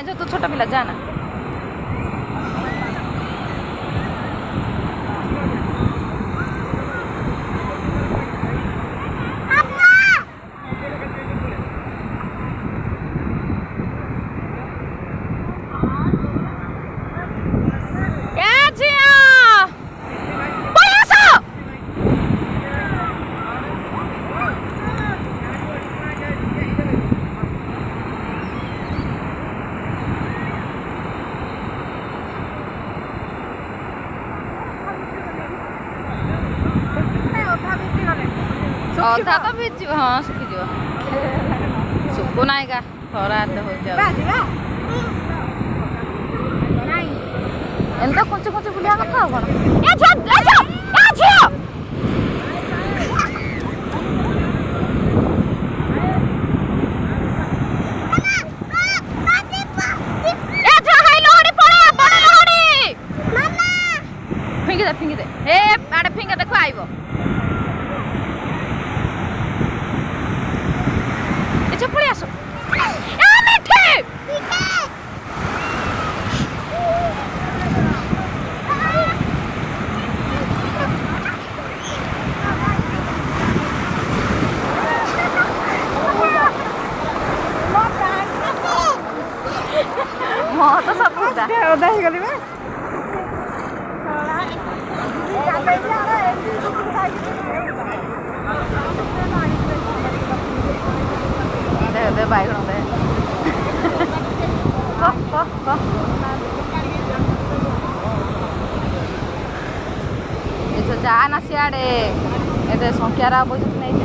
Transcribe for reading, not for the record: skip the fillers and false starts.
जो तू छोटा पिला जाना ଅଧା ତ ଭିଜିବ ହଁ ଶୁଖିଯିବ ଶୁଖୁ ନାହିଁ କା ଖରା ଏତେ ହଉଛି ଏମିତି ତ କୁଞ୍ଚୁ କୁଞ୍ଚୁ ବୁଲିବା କଥା ଆଉ କଣ ଫିଙ୍ଗି ଦେ ହେ ଆଡେ ଫିଙ୍ଗା ଦେଖ ଆଇବ ପଳେଇ ଆସ ମୋ ତ ସବୁ ଓଦା ହେଇଗଲି ବା दे बाइगण दे जा ना सियाड़े ए संख्यार बुझ नहीं